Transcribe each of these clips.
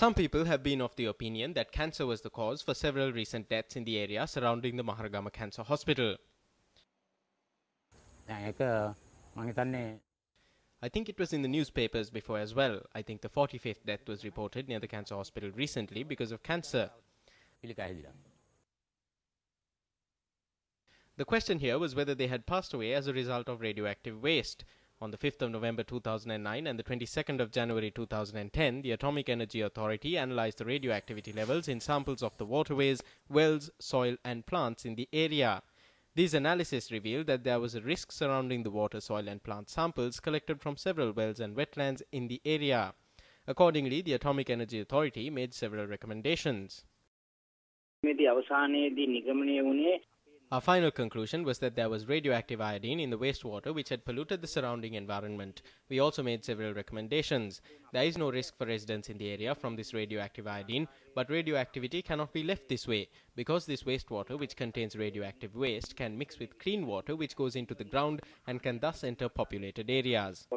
Some people have been of the opinion that cancer was the cause for several recent deaths in the area surrounding the Maharagama Cancer Hospital. I think it was in the newspapers before as well. I think the 45th death was reported near the cancer hospital recently because of cancer. The question here was whether they had passed away as a result of radioactive waste. On the 5th of November 2009 and the 22nd of January 2010, the Atomic Energy Authority analyzed the radioactivity levels in samples of the waterways, wells, soil and plants in the area. These analyses revealed that there was a risk surrounding the water, soil and plant samples collected from several wells and wetlands in the area. Accordingly, the Atomic Energy Authority made several recommendations. Our final conclusion was that there was radioactive iodine in the wastewater which had polluted the surrounding environment. We also made several recommendations. There is no risk for residents in the area from this radioactive iodine, but radioactivity cannot be left this way, because this wastewater which contains radioactive waste can mix with clean water which goes into the ground and can thus enter populated areas.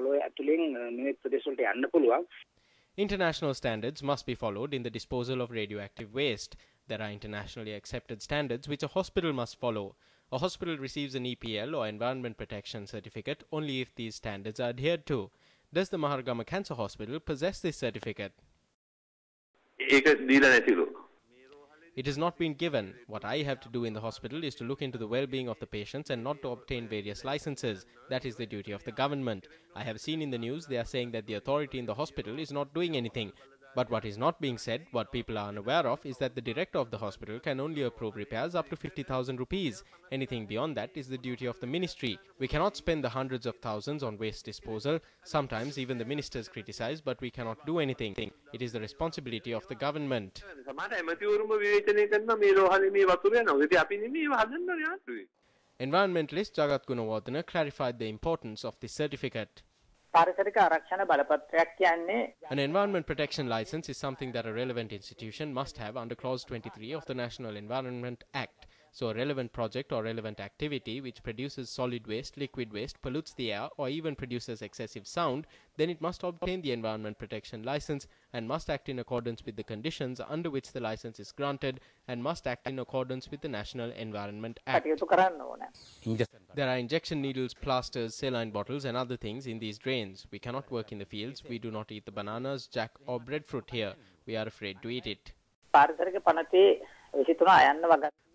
International standards must be followed in the disposal of radioactive waste. There are internationally accepted standards which a hospital must follow. A hospital receives an EPL or Environment Protection Certificate only if these standards are adhered to. Does the Maharagama Cancer Hospital possess this certificate? It has not been given. What I have to do in the hospital is to look into the well-being of the patients and not to obtain various licenses. That is the duty of the government. I have seen in the news they are saying that the authority in the hospital is not doing anything. But what is not being said, what people are unaware of, is that the director of the hospital can only approve repairs up to 50,000 rupees. Anything beyond that is the duty of the ministry. We cannot spend the hundreds of thousands on waste disposal. Sometimes even the ministers criticize, but we cannot do anything. It is the responsibility of the government. Environmentalist Jagat Gunawardena clarified the importance of this certificate. An environment protection license is something that a relevant institution must have under Clause 23 of the National Environment Act. So a relevant project or relevant activity which produces solid waste, liquid waste, pollutes the air or even produces excessive sound, then it must obtain the environment protection license and must act in accordance with the conditions under which the license is granted and must act in accordance with the National Environment Act. There are injection needles, plasters, saline bottles and other things in these drains. We cannot work in the fields. We do not eat the bananas, jack or breadfruit here. We are afraid to eat it.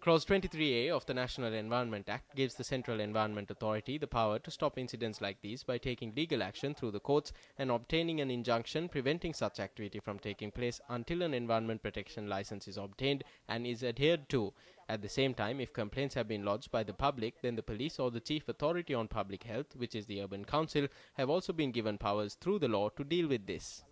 Clause 23A of the National Environment Act gives the Central Environment Authority the power to stop incidents like these by taking legal action through the courts and obtaining an injunction preventing such activity from taking place until an environment protection license is obtained and is adhered to. At the same time, if complaints have been lodged by the public, then the police or the Chief Authority on Public Health, which is the Urban Council, have also been given powers through the law to deal with this.